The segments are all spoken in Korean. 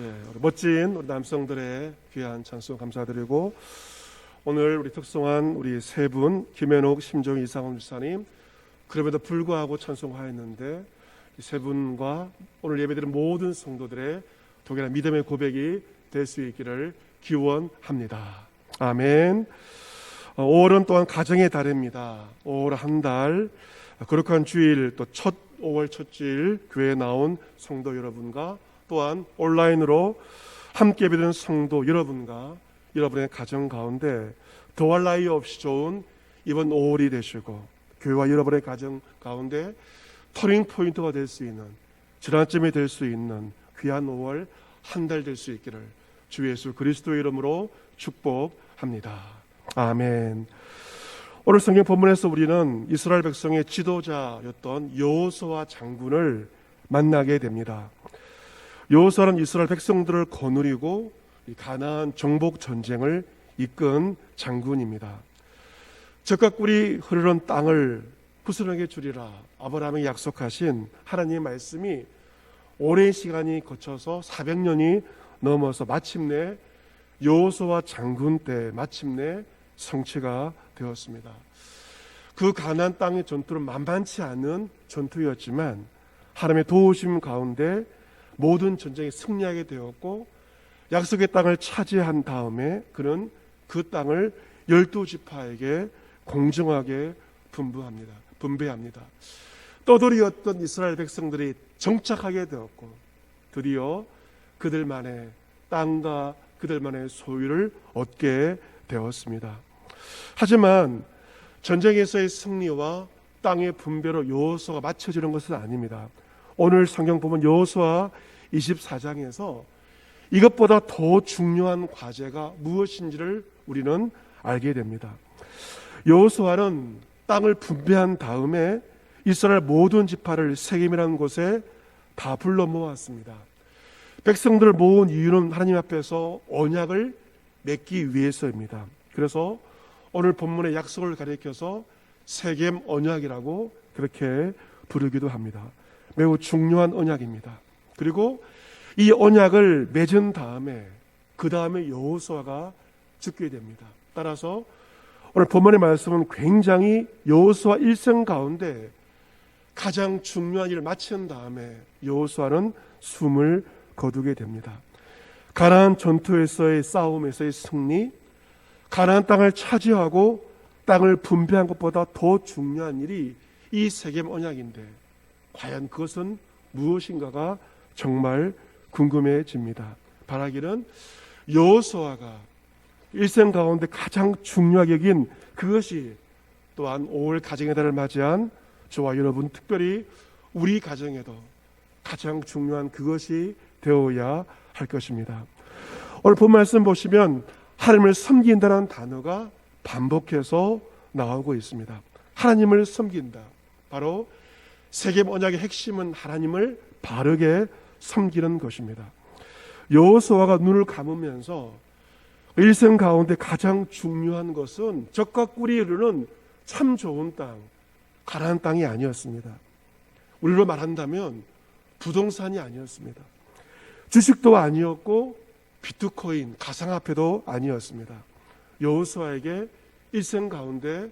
우리 멋진 우리 남성들의 귀한 찬송 감사드리고, 오늘 우리 특송한 우리 세 분, 김현옥, 심정희, 이상훈 집사님, 그럼에도 불구하고 찬송하였는데, 이 세 분과 오늘 예배드린 모든 성도들의 동일한 믿음의 고백이 될 수 있기를 기원합니다. 아멘. 5월은 또한 가정의 달입니다. 5월 한 달, 거룩한 주일, 또 첫 5월 첫 주일 교회에 나온 성도 여러분과 또한 온라인으로 함께 예배드리는 성도 여러분과 여러분의 가정 가운데 더할 나위 없이 좋은 이번 5월이 되시고, 교회와 여러분의 가정 가운데 터닝 포인트가 될 수 있는, 전환점이 될 수 있는 귀한 5월 한 달 될 수 있기를 주 예수 그리스도의 이름으로 축복합니다. 아멘. 오늘 성경 본문에서 우리는 이스라엘 백성의 지도자였던 여호수아 장군을 만나게 됩니다. 여호수아는 이스라엘 백성들을 거느리고 가나안 정복 전쟁을 이끈 장군입니다. 적과 꿀이 흐르는 땅을 후순하게 주리라 아브라함에게 약속하신 하나님의 말씀이 오랜 시간이 거쳐서 400년이 넘어서 마침내 여호수아 장군 때 마침내 성취가 되었습니다. 그 가나안 땅의 전투는 만만치 않은 전투였지만 하나님의 도우심 가운데 모든 전쟁에 승리하게 되었고, 약속의 땅을 차지한 다음에 그는 그 땅을 12지파에게 공정하게 분배합니다. 떠돌이였던 이스라엘 백성들이 정착하게 되었고, 드디어 그들만의 땅과 그들만의 소유를 얻게 되었습니다. 하지만 전쟁에서의 승리와 땅의 분배로 여호수아가 맞춰지는 것은 아닙니다. 오늘 성경 보면 여호수아 24장에서 이것보다 더 중요한 과제가 무엇인지를 우리는 알게 됩니다. 여호수아는 땅을 분배한 다음에 이스라엘 모든 지파를 세겜이라는 곳에 다 불러 모았습니다. 백성들을 모은 이유는 하나님 앞에서 언약을 맺기 위해서입니다. 그래서 오늘 본문의 약속을 가리켜서 세겜 언약이라고 그렇게 부르기도 합니다. 매우 중요한 언약입니다. 그리고 이 언약을 맺은 다음에 그 다음에 여호수아가 죽게 됩니다. 따라서 오늘 본문의 말씀은 굉장히 여호수아 일생 가운데 가장 중요한 일을 마친 다음에 여호수아는 숨을 거두게 됩니다. 가나안 전투에서의 싸움에서의 승리, 가나안 땅을 차지하고 땅을 분배한 것보다 더 중요한 일이 이 세겜 언약인데 과연 그것은 무엇인가가 정말 궁금해집니다. 바라기는 여호수아가 일생 가운데 가장 중요하게 여긴 그것이 또한 5월 가정의 달을 맞이한 저와 여러분, 특별히 우리 가정에도 가장 중요한 그것이 되어야 할 것입니다. 오늘 본 말씀 보시면 하나님을 섬긴다는 단어가 반복해서 나오고 있습니다. 하나님을 섬긴다. 바로 세겜 언약의 핵심은 하나님을 바르게 섬기는 것입니다. 여호수아가 눈을 감으면서 일생 가운데 가장 중요한 것은 적과 꿀이 흐르는 참 좋은 땅, 가나안 땅이 아니었습니다. 우리로 말한다면 부동산이 아니었습니다. 주식도 아니었고 비트코인, 가상화폐도 아니었습니다. 여호수아에게 일생 가운데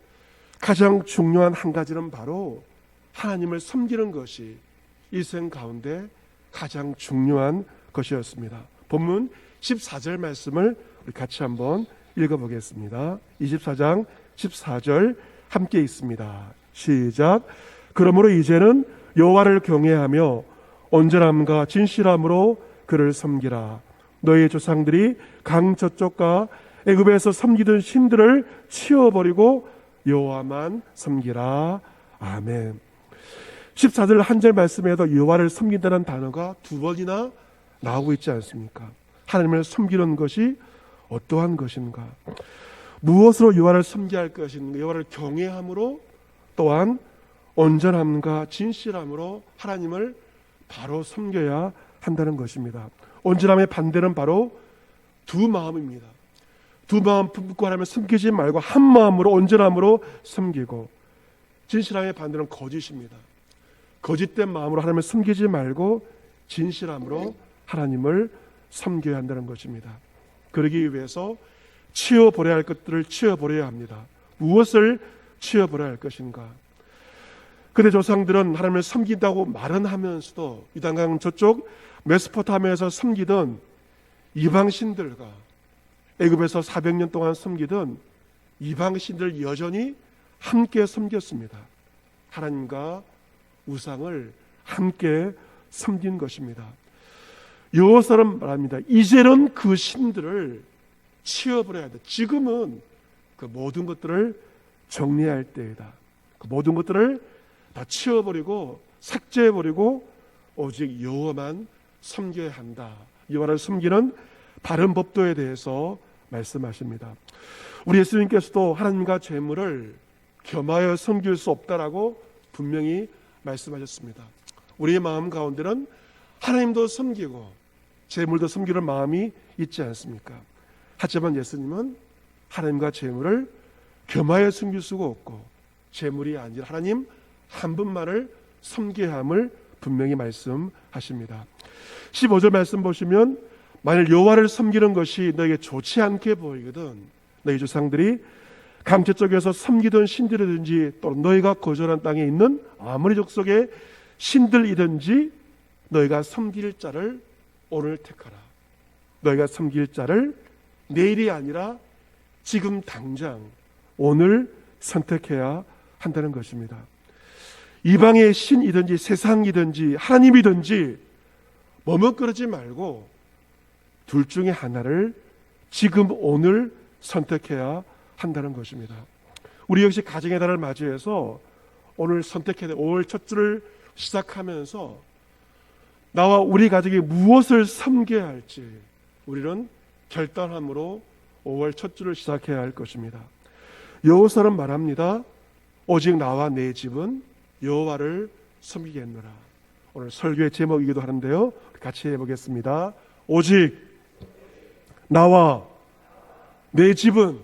가장 중요한 한 가지는 바로 하나님을 섬기는 것이 일생 가운데 가장 중요한 것이었습니다. 본문 14절 말씀을 우리 같이 한번 읽어보겠습니다. 24장 14절 함께 읽습니다. 시작. 그러므로 이제는 여호와를 경외하며 온전함과 진실함으로 그를 섬기라. 너희 조상들이 강 저쪽과 애굽에서 섬기던 신들을 치워버리고 여호와만 섬기라. 아멘. 14절 한 절 말씀에도 여호와를 섬긴다는 단어가 두 번이나 나오고 있지 않습니까? 하나님을 섬기는 것이 어떠한 것인가? 무엇으로 여호와를 섬겨야 할 것인가? 여호와를 경외함으로, 또한 온전함과 진실함으로 하나님을 바로 섬겨야 한다는 것입니다. 온전함의 반대는 바로 두 마음입니다. 두 마음 품고 하나님을 섬기지 말고 한 마음으로 온전함으로 섬기고, 진실함의 반대는 거짓입니다. 거짓된 마음으로 하나님을 섬기지 말고 진실함으로 하나님을 섬겨야 한다는 것입니다. 그러기 위해서 치워버려야 할 것들을 치워버려야 합니다. 무엇을 치워버려야 할 것인가? 그대 조상들은 하나님을 섬긴다고 말은 하면서도 유단강 저쪽 메소포타미아에서 섬기던 이방신들과 애굽에서 400년 동안 섬기던 이방신들 여전히 함께 섬겼습니다. 하나님과 우상을 함께 섬긴 것입니다. 여호와는 말합니다. 이제는 그 신들을 치워버려야 한다. 지금은 그 모든 것들을 정리할 때이다. 그 모든 것들을 다 치워버리고 삭제해버리고 오직 여호와만 섬겨야 한다. 여호와를 섬기는 바른 법도에 대해서 말씀하십니다. 우리 예수님께서도 하나님과 재물을 겸하여 섬길 수 없다라고 분명히 말씀하셨습니다. 우리의 마음 가운데는 하나님도 섬기고 재물도 섬기는 마음이 있지 않습니까? 하지만 예수님은 하나님과 재물을 겸하여 섬길 수가 없고 재물이 아니라 하나님 한 분만을 섬겨야 함을 분명히 말씀하십니다. 15절 말씀 보시면 만일 여호와를 섬기는 것이 너에게 좋지 않게 보이거든 너희 조상들이 강제 쪽에서 섬기던 신들이든지 또 너희가 거주하는 땅에 있는 아무리 족속의 신들이든지 너희가 섬길 자를 오늘 택하라. 너희가 섬길 자를 내일이 아니라 지금 당장 오늘 선택해야 한다는 것입니다. 이방의 신이든지 세상이든지 하나님이든지 머뭇거리지 말고 둘 중에 하나를 지금 오늘 선택해야 한다는 것입니다. 우리 역시 가정의 달을 맞이해서 오늘 선택해야 될 5월 첫 주를 시작하면서 나와 우리 가족이 무엇을 섬겨야 할지 우리는 결단함으로 5월 첫 주를 시작해야 할 것입니다. 여호와는 말합니다. 오직 나와 내 집은 여호와를 섬기겠노라. 오늘 설교의 제목이기도 하는데요. 같이 해보겠습니다. 오직 나와 내 집은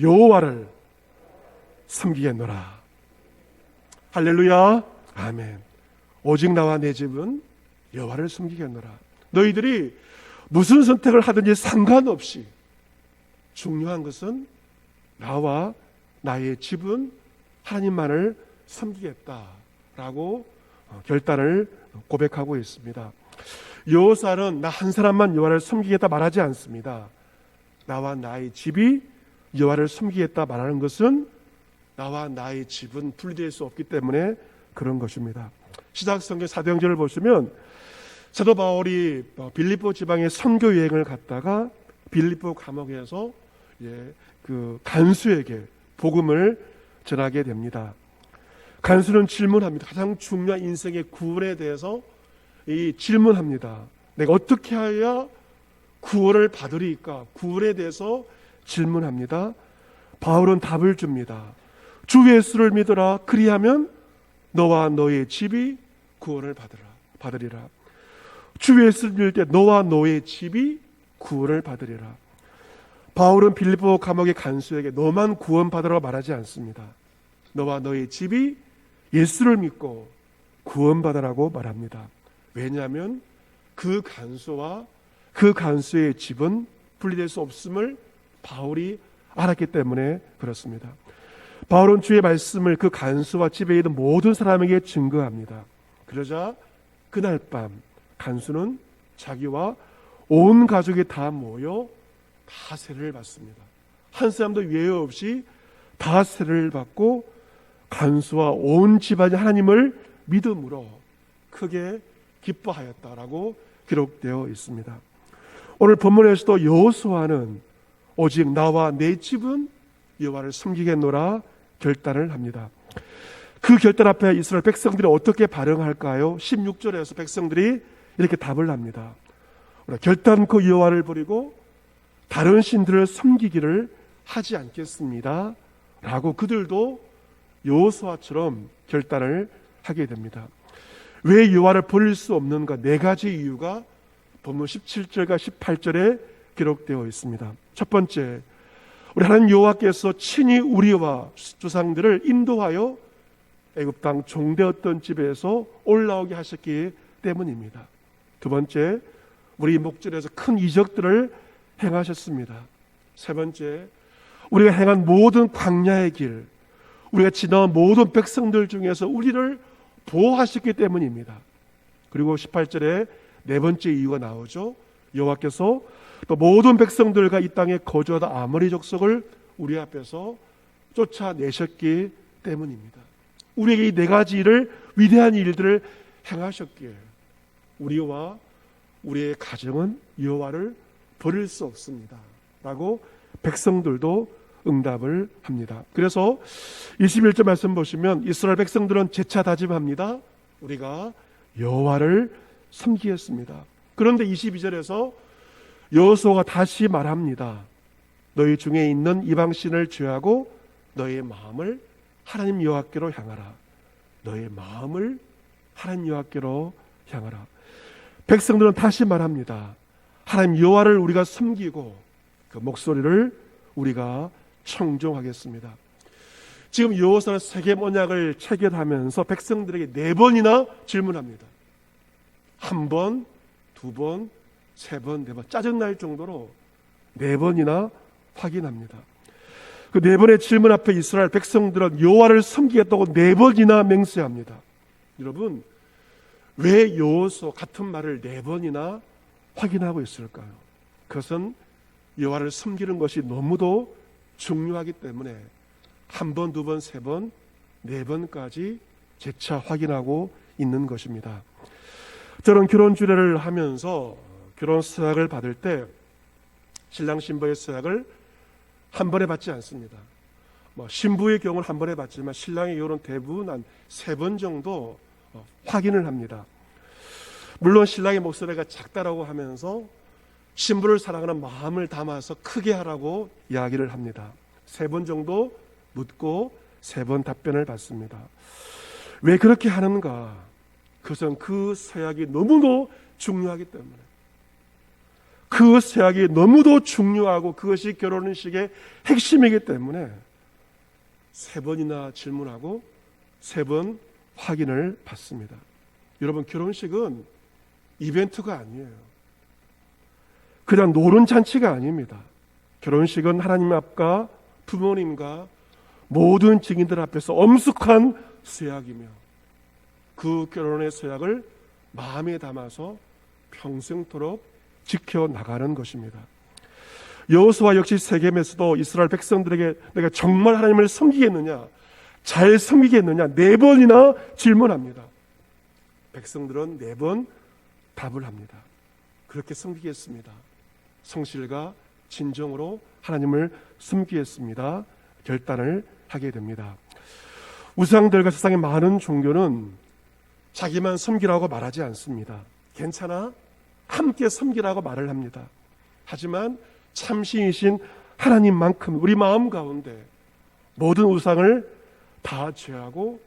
여호와를 섬기겠노라. 할렐루야. 아멘. 오직 나와 내 집은 여호와를 섬기겠노라. 너희들이 무슨 선택을 하든지 상관없이 중요한 것은 나와 나의 집은 하나님만을 섬기겠다라고 결단을 고백하고 있습니다. 여호사는 나 한 사람만 여호와를 섬기겠다 말하지 않습니다. 나와 나의 집이 여호와를 섬기겠다 말하는 것은 나와 나의 집은 분리될 수 없기 때문에 그런 것입니다. 시작성경 사도행전을 보시면 사도 바울이 빌립보 지방에 선교 여행을 갔다가 빌립보 감옥에서 그 간수에게 복음을 전하게 됩니다. 간수는 질문합니다. 가장 중요한 인생의 구원에 대해서 질문합니다. 내가 어떻게 해야 구원을 받으리까? 구원에 대해서 질문합니다. 바울은 답을 줍니다. 주 예수를 믿어라. 그리하면 너와 너의 집이 구원을 받으리라. 주 예수를 믿을 때 너와 너의 집이 구원을 받으리라. 바울은 빌립보 감옥의 간수에게 너만 구원받으라고 말하지 않습니다. 너와 너의 집이 예수를 믿고 구원받으라고 말합니다. 왜냐하면 그 간수와 그 간수의 집은 분리될 수 없음을 바울이 알았기 때문에 그렇습니다. 바울은 주의 말씀을 그 간수와 집에 있는 모든 사람에게 증거합니다. 그러자 그날 밤 간수는 자기와 온 가족이 다 모여 다 세례를 받습니다. 한 사람도 예외 없이 다 세례를 받고 간수와 온 집안이 하나님을 믿음으로 크게 기뻐하였다라고 기록되어 있습니다. 오늘 본문에서도 여호수아는 오직 나와 내 집은 여호와를 섬기겠노라 결단을 합니다. 그 결단 앞에 이스라엘 백성들이 어떻게 반응할까요? 16절에서 백성들이 이렇게 답을 합니다. 결단코 여호와를 버리고 다른 신들을 섬기기를 하지 않겠습니다 라고 그들도 여호수아처럼 결단을 하게 됩니다. 왜 여호와를 버릴 수 없는가? 네 가지 이유가 본문 17절과 18절에 기록되어 있습니다. 첫 번째, 우리 하나님 여호와께서 친히 우리와 조상들을 인도하여 애굽 땅 종되었던 집에서 올라오게 하셨기 때문입니다. 두 번째, 우리 목전에서 큰 이적들을 행하셨습니다. 세 번째, 우리가 행한 모든 광야의 길, 우리가 지나온 모든 백성들 중에서 우리를 보호하셨기 때문입니다. 그리고 18절에 네 번째 이유가 나오죠. 여호와께서 또 모든 백성들과 이 땅에 거주하다 아모리 족속을 우리 앞에서 쫓아내셨기 때문입니다. 우리에게 이 네 가지 일을, 위대한 일들을 행하셨기에 우리와 우리의 가정은 여호와를 버릴 수 없습니다 라고 백성들도 응답을 합니다. 그래서 21절 말씀 보시면 이스라엘 백성들은 재차 다짐합니다. 우리가 여호와를 섬기겠습니다. 그런데 22절에서 여호수아가 다시 말합니다. 너희 중에 있는 이방신을 제하고 너희의 마음을 하나님 여호와께로 향하라. 너희의 마음을 하나님 여호와께로 향하라. 백성들은 다시 말합니다. 하나님 여호와를 우리가 섬기고 그 목소리를 우리가 청종하겠습니다. 지금 여호수아는 세겜 언약을 체결하면서 백성들에게 네 번이나 질문합니다. 한 번, 두 번, 세 번, 네 번, 짜증날 정도로 네 번이나 확인합니다. 그 네 번의 질문 앞에 이스라엘 백성들은 여호와를 섬기겠다고 네 번이나 맹세합니다. 여러분, 왜 여호수아 같은 말을 네 번이나 확인하고 있을까요? 그것은 여호와를 섬기는 것이 너무도 중요하기 때문에 한 번, 두 번, 세 번, 네 번까지 재차 확인하고 있는 것입니다. 저는 결혼 주례를 하면서 결혼 서약을 받을 때 신랑 신부의 서약을 한 번에 받지 않습니다. 신부의 경우는 한 번에 받지만 신랑의 경우는 대부분 한 세 번 정도 확인을 합니다. 물론 신랑의 목소리가 작다라고 하면서 신부를 사랑하는 마음을 담아서 크게 하라고 이야기를 합니다. 세 번 정도 묻고 세 번 답변을 받습니다. 왜 그렇게 하는가? 그것은 그 서약이 너무도 중요하기 때문에, 그 서약이 너무도 중요하고 그것이 결혼식의 핵심이기 때문에 세 번이나 질문하고 세 번 확인을 받습니다. 여러분, 결혼식은 이벤트가 아니에요. 그냥 노는 잔치가 아닙니다. 결혼식은 하나님 앞과 부모님과 모든 증인들 앞에서 엄숙한 서약이며 그 결혼의 서약을 마음에 담아서 평생토록 지켜나가는 것입니다. 여호수아 역시 세겜에서도 이스라엘 백성들에게 내가 정말 하나님을 섬기겠느냐, 잘 섬기겠느냐 네 번이나 질문합니다. 백성들은 네 번 답을 합니다. 그렇게 섬기겠습니다. 성실과 진정으로 하나님을 섬기겠습니다. 결단을 하게 됩니다. 우상들과 세상의 많은 종교는 자기만 섬기라고 말하지 않습니다. 괜찮아? 함께 섬기라고 말을 합니다. 하지만 참신이신 하나님만큼 우리 마음 가운데 모든 우상을 다 제하고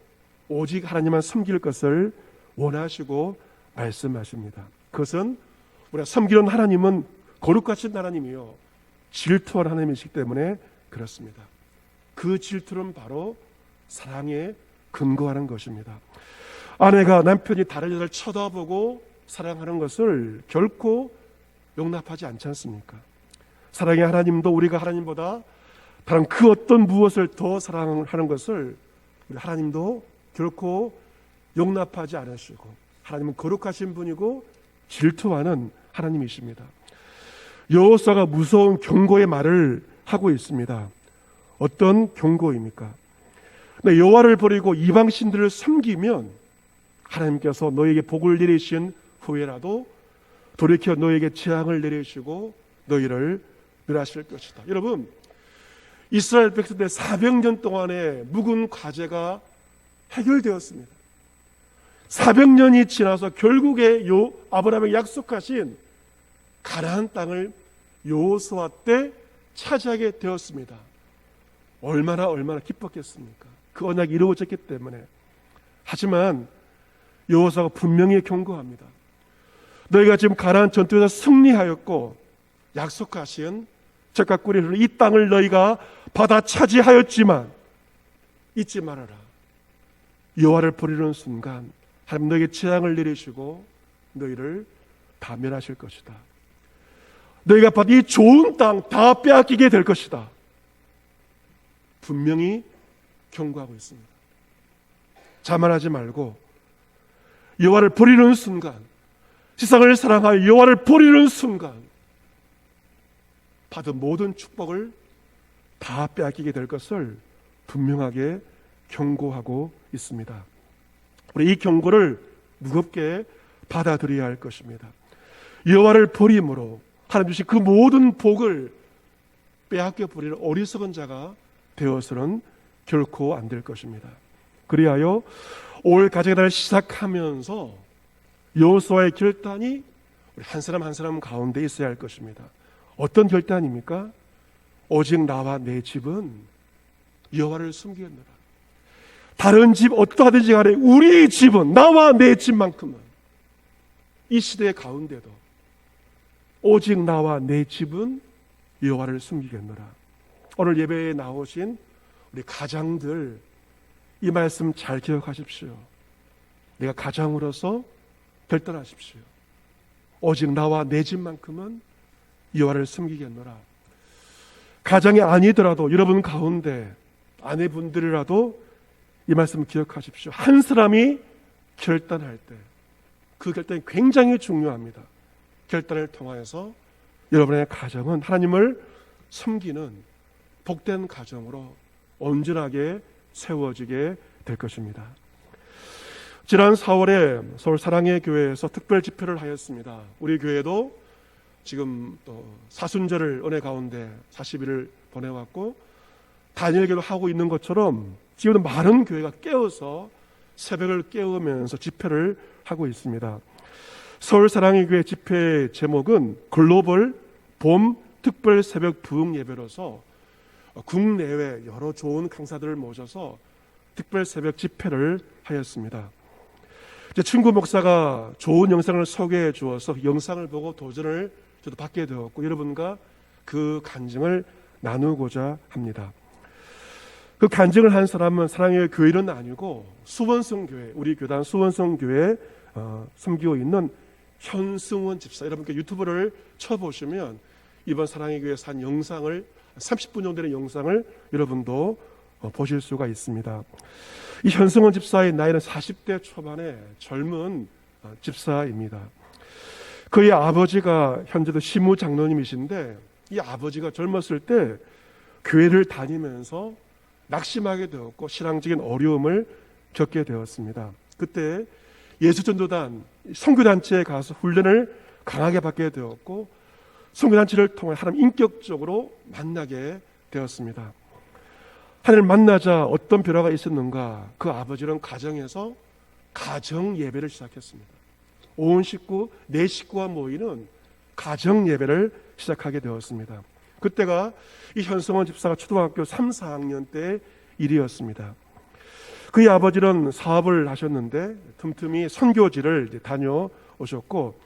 오직 하나님만 섬길 것을 원하시고 말씀하십니다. 그것은 우리가 섬기는 하나님은 거룩하신 하나님이요 질투한 하나님이시기 때문에 그렇습니다. 그 질투는 바로 사랑에 근거하는 것입니다. 아내가 남편이 다른 여자를 쳐다보고 사랑하는 것을 결코 용납하지 않지 않습니까? 사랑의 하나님도 우리가 하나님보다 다른 그 어떤 무엇을 더 사랑하는 것을 우리 하나님도 결코 용납하지 않으시고, 하나님은 거룩하신 분이고 질투하는 하나님이십니다. 여호수아가 무서운 경고의 말을 하고 있습니다. 어떤 경고입니까? 여호와를 버리고 이방 신들을 섬기면 하나님께서 너에게 복을 내리신 후에라도 돌이켜 너에게 재앙을 내리시고 너희를 멸하실 것이다. 여러분, 이스라엘 백성들 400년 동안의 묵은 과제가 해결되었습니다. 400년이 지나서 결국에 아브라함에게 약속하신 가나안 땅을 여호수아 때 차지하게 되었습니다. 얼마나 기뻤겠습니까? 그 언약이 이루어졌기 때문에. 하지만 여호수아가 분명히 경고합니다. 너희가 지금 가나안 전투에서 승리하였고 약속하신 젖과 꿀이 흐르는 이 땅을 너희가 받아 차지하였지만 잊지 말아라. 여호와를 버리는 순간 하나님 너에게 재앙을 내리시고 너희를 다 멸하실 것이다. 너희가 받은 이 좋은 땅 다 빼앗기게 될 것이다. 분명히 경고하고 있습니다. 자만하지 말고 여호와를 버리는 순간, 세상을 사랑하여 여호와를 버리는 순간 받은 모든 축복을 다 빼앗기게 될 것을 분명하게 경고하고 있습니다. 우리 이 경고를 무겁게 받아들여야 할 것입니다. 여호와를 버림으로 하나님 주신 그 모든 복을 빼앗겨 버리는 어리석은 자가 되어서는 결코 안 될 것입니다. 그리하여 올 가정의 날 시작하면서 여호수아의 결단이 우리 한 사람 한 사람 가운데 있어야 할 것입니다. 어떤 결단입니까? 오직 나와 내 집은 여호와를 섬기겠노라. 다른 집 어떠하든지 간에 우리 집은, 나와 내 집만큼은 이 시대 가운데도 오직 나와 내 집은 여호와를 섬기겠노라. 오늘 예배에 나오신 우리 가장들, 이 말씀 잘 기억하십시오. 내가 가장으로서 결단하십시오. 오직 나와 내 집만큼은 여호와를 섬기겠노라. 가장이 아니더라도 여러분 가운데 아내분들이라도 이 말씀 기억하십시오. 한 사람이 결단할 때 그 결단이 굉장히 중요합니다. 결단을 통하여서 여러분의 가정은 하나님을 섬기는 복된 가정으로 온전하게 세워지게 될 것입니다. 지난 4월에 서울 사랑의 교회에서 특별 집회를 하였습니다. 우리 교회도 지금 또 사순절을 은혜 가운데 40일을 보내왔고 단일교도 하고 있는 것처럼 지금도 많은 교회가 깨어서 새벽을 깨우면서 집회를 하고 있습니다. 서울 사랑의 교회 집회 제목은 글로벌 봄 특별 새벽 부흥 예배로서 국내외 여러 좋은 강사들을 모셔서 특별 새벽 집회를 하였습니다. 제 친구 목사가 좋은 영상을 소개해 주어서 영상을 보고 도전을 저도 받게 되었고 여러분과 그 간증을 나누고자 합니다. 그 간증을 한 사람은 사랑의 교회는 아니고 수원성 교회, 우리 교단 수원성 교회에 섬기고 있는 현승원 집사. 여러분께 유튜브를 쳐보시면 이번 사랑의 교회에서 한 영상을 30분 정도 되는 영상을 여러분도 보실 수가 있습니다. 이 현승원 집사의 나이는 40대 초반의 젊은 집사입니다. 그의 아버지가 현재도 시무 장로님이신데 이 아버지가 젊었을 때 교회를 다니면서 낙심하게 되었고 신앙적인 어려움을 겪게 되었습니다. 그때 예수전도단 선교단체에 가서 훈련을 강하게 받게 되었고 선교단체를 통해 하나님 인격적으로 만나게 되었습니다. 하나님을 만나자 어떤 변화가 있었는가? 그 아버지는 가정에서 가정 예배를 시작했습니다. 온 식구, 내 식구가 모이는 가정 예배를 시작하게 되었습니다. 그때가 이 현성원 집사가 초등학교 3, 4학년 때 일이었습니다. 그의 아버지는 사업을 하셨는데 틈틈이 선교지를 다녀오셨고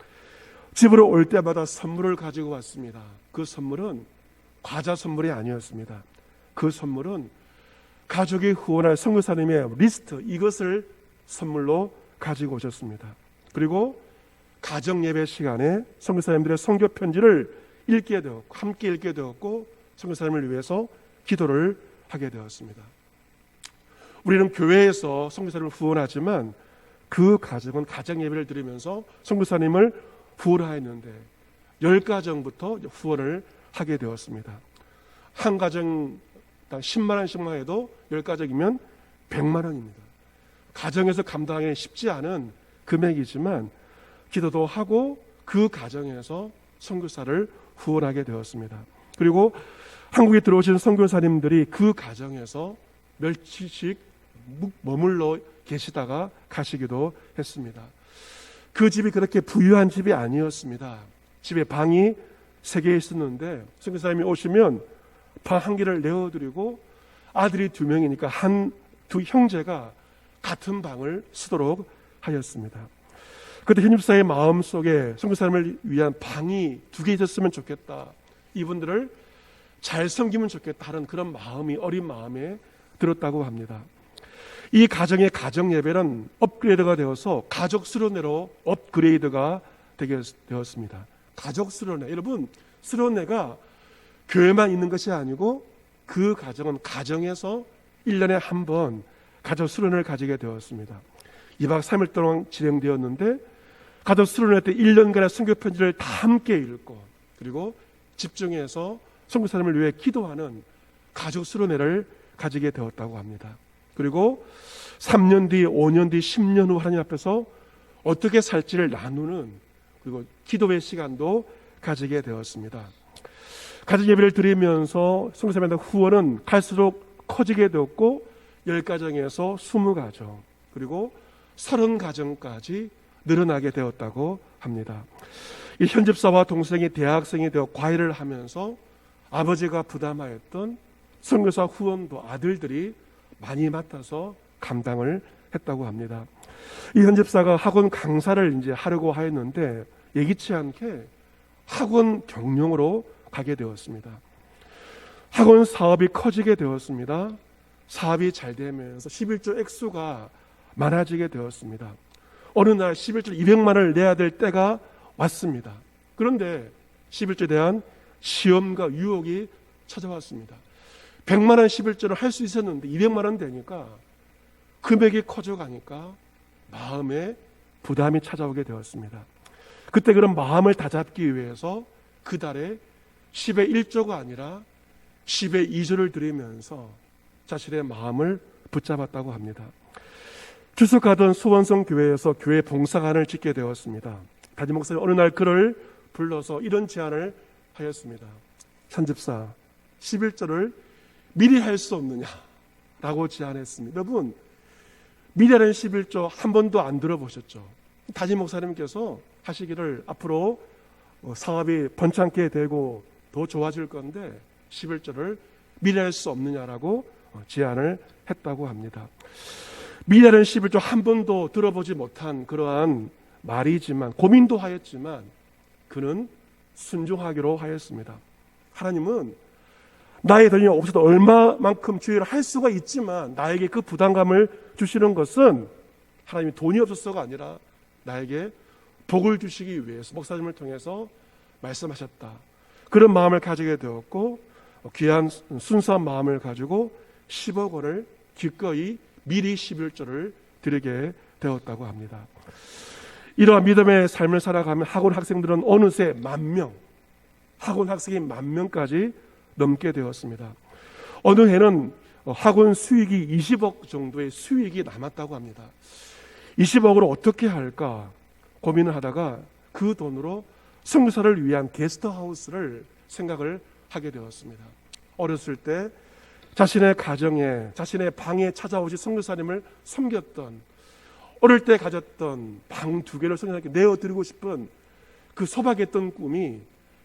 집으로 올 때마다 선물을 가지고 왔습니다. 그 선물은 과자 선물이 아니었습니다. 그 선물은 가족이 후원할 선교사님의 리스트, 이것을 선물로 가지고 오셨습니다. 그리고 가정 예배 시간에 선교사님들의 선교 편지를 읽게 되었고 함께 읽게 되었고 선교사님을 위해서 기도를 하게 되었습니다. 우리는 교회에서 선교사님을 후원하지만 그 가정은 가정 예배를 드리면서 선교사님을 후원하였는데 10가정부터 후원을 하게 되었습니다. 한 가정당 10만 원씩만 해도 10가정이면 100만 원입니다. 가정에서 감당하기는 쉽지 않은 금액이지만 기도도 하고 그 가정에서 선교사를 후원하게 되었습니다. 그리고 한국에 들어오신 선교사님들이 그 가정에서 며칠씩 머물러 계시다가 가시기도 했습니다. 그 집이 그렇게 부유한 집이 아니었습니다. 집에 방이 3개 있었는데 선교사님이 오시면 방 1개를 내어드리고 아들이 2명이니까 두 형제가 같은 방을 쓰도록 하였습니다. 그때 현 집사의 마음속에 선교사님을 위한 방이 2개 있었으면 좋겠다. 이분들을 잘 섬기면 좋겠다 하는 그런 마음이 어린 마음에 들었다고 합니다. 이 가정의 가정 예배는 업그레이드가 되어서 가족 수련회로 업그레이드가 되게 되었습니다. 가족 수련회. 여러분 수련회가 교회만 있는 것이 아니고 그 가정은 가정에서 1년에 한 번 가족 수련회를 가지게 되었습니다. 2박 3일 동안 진행되었는데 가족 수련회 때 1년간의 선교 편지를 다 함께 읽고 그리고 집중해서 선교 사람을 위해 기도하는 가족 수련회를 가지게 되었다고 합니다. 그리고 3년 뒤, 5년 뒤, 10년 후 하나님 앞에서 어떻게 살지를 나누는 그리고 기도의 시간도 가지게 되었습니다. 가족 예배를 드리면서 선교사님의 후원은 갈수록 커지게 되었고 10가정에서 20가정 그리고 30가정까지 늘어나게 되었다고 합니다. 이 현집사와 동생이 대학생이 되어 과외를 하면서 아버지가 부담하였던 선교사 후원도 아들들이 많이 맡아서 감당을 했다고 합니다. 이 현집사가 학원 강사를 이제 하려고 하였는데 예기치 않게 학원 경영으로 가게 되었습니다. 학원 사업이 커지게 되었습니다. 사업이 잘 되면서 11조 액수가 많아지게 되었습니다. 어느 날 11조 200만 원을 내야 될 때가 왔습니다. 그런데 11조에 대한 시험과 유혹이 찾아왔습니다. 100만 원 11조를 할 수 있었는데 200만 원 되니까 금액이 커져가니까 마음에 부담이 찾아오게 되었습니다. 그때 그런 마음을 다잡기 위해서 그 달에 10의 1조가 아니라 10의 2조를 드리면서 자신의 마음을 붙잡았다고 합니다. 주석하던 수원성 교회에서 교회 봉사관을 짓게 되었습니다. 담임 목사님 어느 날 그를 불러서 이런 제안을 하였습니다. 현집사 11조를 미리 할 수 없느냐라고 제안했습니다. 여러분 미리 하는 11조 한 번도 안 들어보셨죠? 담임 목사님께서 하시기를 앞으로 사업이 번창게 되고 더 좋아질 건데 11조를 미리 할 수 없느냐라고 제안을 했다고 합니다. 미리 하는 11조 한 번도 들어보지 못한 그러한 말이지만 고민도 하였지만 그는 순종하기로 하였습니다. 하나님은 나의 돈이 없어도 얼마만큼 주의를 할 수가 있지만 나에게 그 부담감을 주시는 것은 하나님이 돈이 없어서가 아니라 나에게 복을 주시기 위해서 목사님을 통해서 말씀하셨다. 그런 마음을 가지게 되었고 귀한 순수한 마음을 가지고 10억 원을 기꺼이 미리 11조를 드리게 되었다고 합니다. 이러한 믿음의 삶을 살아가면 학원 학생들은 어느새 10,000명, 학원 학생이 10,000명까지 넘게 되었습니다. 어느 해는 학원 수익이 20억 정도의 수익이 남았다고 합니다. 20억으로 어떻게 할까 고민을 하다가 그 돈으로 선교사를 위한 게스트하우스를 생각을 하게 되었습니다. 어렸을 때 자신의 가정에 자신의 방에 찾아오신 선교사님을 섬겼던 어릴 때 가졌던 방 2개를 선교사님께 내어드리고 싶은 그 소박했던 꿈이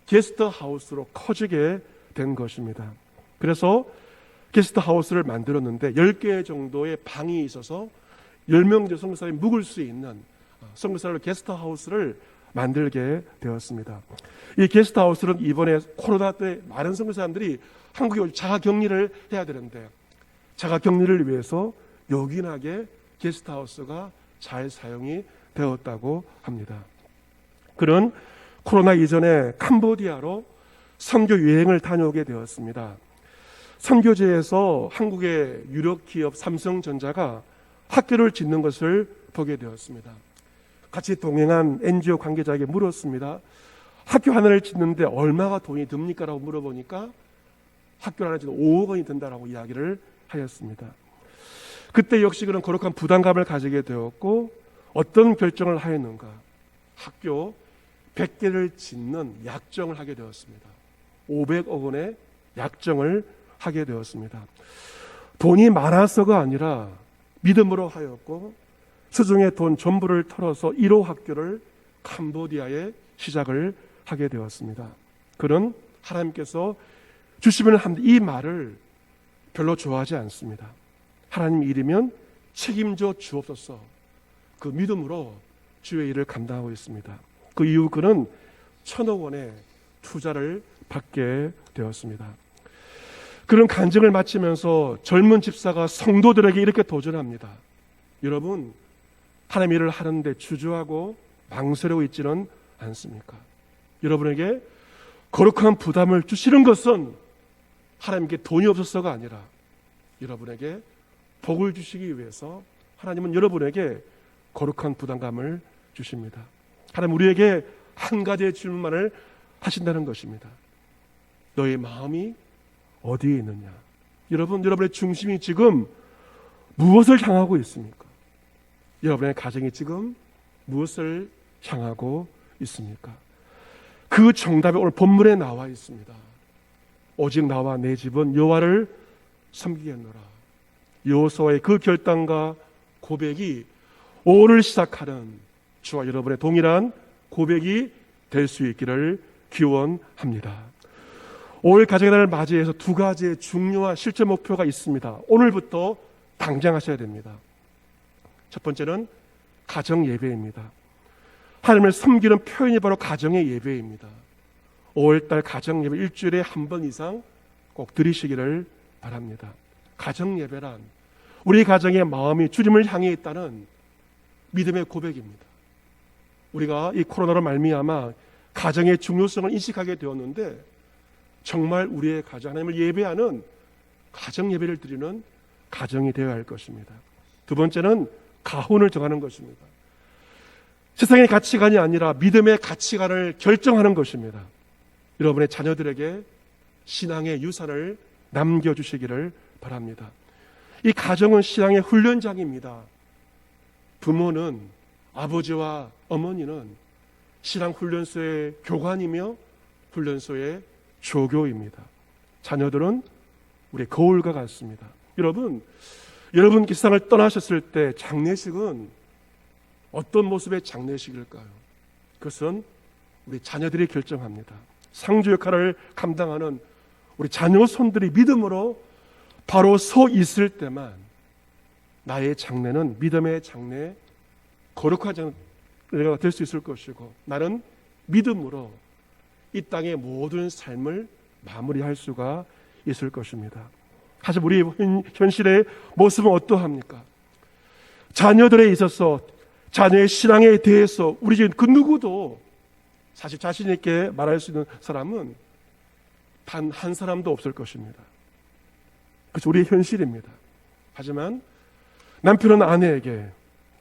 게스트하우스로 커지게 된 것입니다. 그래서 게스트하우스를 만들었는데 10개 정도의 방이 있어서 10명 정도 선교사님이 묵을 수 있는 선교사를 게스트하우스를 만들게 되었습니다. 이 게스트하우스는 이번에 코로나 때 많은 선교사님들이 한국에 오지 자가격리를 해야 되는데 자가격리를 위해서 요긴하게 게스트하우스가 잘 사용이 되었다고 합니다. 그는 코로나 이전에 캄보디아로 선교 여행을 다녀오게 되었습니다. 선교지에서 한국의 유력 기업 삼성전자가 학교를 짓는 것을 보게 되었습니다. 같이 동행한 NGO 관계자에게 물었습니다. 학교 하나를 짓는데 얼마가 돈이 듭니까? 라고 물어보니까 학교 하나 짓는 5억 원이 든다라고 이야기를 하였습니다. 그때 역시 그런 거룩한 부담감을 가지게 되었고 어떤 결정을 하였는가? 학교 100개를 짓는 약정을 하게 되었습니다. 500억 원의 약정을 하게 되었습니다. 돈이 많아서가 아니라 믿음으로 하였고 수중의 돈 전부를 털어서 1호 학교를 캄보디아에 시작을 하게 되었습니다. 그는 하나님께서 주시면 합니다. 이 말을 별로 좋아하지 않습니다. 하나님 일이면 책임져 주옵소서. 그 믿음으로 주의 일을 감당하고 있습니다. 그 이후 그는 1,000억 원의 투자를 받게 되었습니다. 그런 간증을 마치면서 젊은 집사가 성도들에게 이렇게 도전합니다. 여러분, 하나님 일을 하는데 주저하고 망설이고 있지는 않습니까? 여러분에게 거룩한 부담을 주시는 것은 하나님께 돈이 없어서가 아니라 여러분에게 복을 주시기 위해서 하나님은 여러분에게 거룩한 부담감을 주십니다. 하나님 우리에게 한 가지의 질문만을 하신다는 것입니다. 너의 마음이 어디에 있느냐? 여러분의 중심이 지금 무엇을 향하고 있습니까? 여러분의 가정이 지금 무엇을 향하고 있습니까? 그 정답이 오늘 본문에 나와 있습니다. 오직 나와 내 집은 여호와를 섬기겠노라. 여호수아의 그 결단과 고백이 오늘 시작하는 저와 여러분의 동일한 고백이 될 수 있기를 기원합니다. 올 가정의 날을 맞이해서 두 가지의 중요한 실제 목표가 있습니다. 오늘부터 당장 하셔야 됩니다. 첫 번째는 가정 예배입니다. 하나님을 섬기는 표현이 바로 가정의 예배입니다. 5월달 가정 예배 일주일에 한 번 이상 꼭 드리시기를 바랍니다. 가정 예배란 우리 가정의 마음이 주님을 향해 있다는 믿음의 고백입니다. 우리가 이 코로나로 말미암아 가정의 중요성을 인식하게 되었는데 정말 우리의 가정, 하나님을 예배하는 가정 예배를 드리는 가정이 되어야 할 것입니다. 두 번째는 가훈을 정하는 것입니다. 세상의 가치관이 아니라 믿음의 가치관을 결정하는 것입니다. 여러분의 자녀들에게 신앙의 유산을 남겨주시기를 바랍니다. 이 가정은 신앙의 훈련장입니다. 부모는, 아버지와 어머니는 신앙 훈련소의 교관이며 훈련소의 조교입니다. 자녀들은 우리 거울과 같습니다. 여러분 세상을 떠나셨을 때 장례식은 어떤 모습의 장례식일까요? 그것은 우리 자녀들이 결정합니다. 상주 역할을 감당하는 우리 자녀 손들이 믿음으로 바로 서 있을 때만 나의 장례는 믿음의 장례, 거룩한 장례가 될 수 있을 것이고 나는 믿음으로 이 땅의 모든 삶을 마무리할 수가 있을 것입니다. 하지만 우리 현실의 모습은 어떠합니까? 자녀들에 있어서 자녀의 신앙에 대해서 우리 집 그 누구도 사실 자신 있게 말할 수 있는 사람은 단 한 사람도 없을 것입니다. 그것이 우리의 현실입니다. 하지만 남편은 아내에게,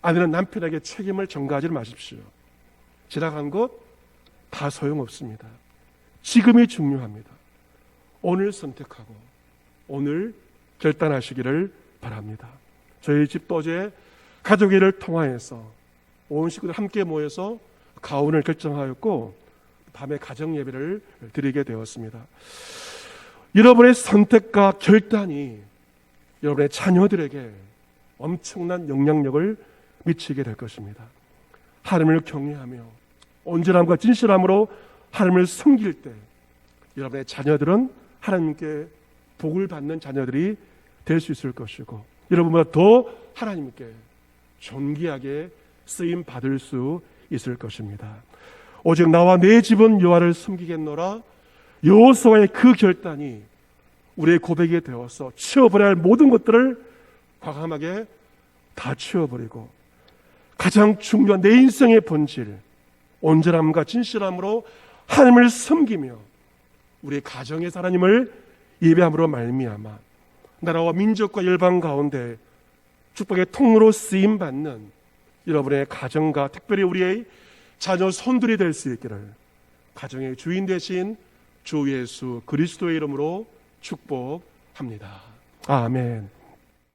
아내는 남편에게 책임을 전가하지 마십시오. 지나간 것 다 소용없습니다. 지금이 중요합니다. 오늘 선택하고 오늘 결단하시기를 바랍니다. 저희 집도 어제 가족회를 통하여서 온 식구들 함께 모여서 가훈을 결정하였고 밤에 가정 예배를 드리게 되었습니다. 여러분의 선택과 결단이 여러분의 자녀들에게 엄청난 영향력을 미치게 될 것입니다. 하나님을 경외하며 온전함과 진실함으로 하나님을 섬길 때 여러분의 자녀들은 하나님께 복을 받는 자녀들이 될 수 있을 것이고 여러분보다 더 하나님께 존귀하게 쓰임 받을 수 있을 것입니다. 오직 나와 내 집은 여호와를 섬기겠노라. 여호수아의 그 결단이 우리의 고백이 되어서 치워버려야 할 모든 것들을 과감하게 다 치워버리고 가장 중요한 내 인생의 본질, 온전함과 진실함으로 하나님을 섬기며 우리 가정에서 하나님을 예배함으로 말미암아 나라와 민족과 열방 가운데 축복의 통로로 쓰임받는 여러분의 가정과 특별히 우리의 자녀 손들이 될 수 있기를 가정의 주인 되신 주 예수 그리스도의 이름으로 축복합니다. 아멘.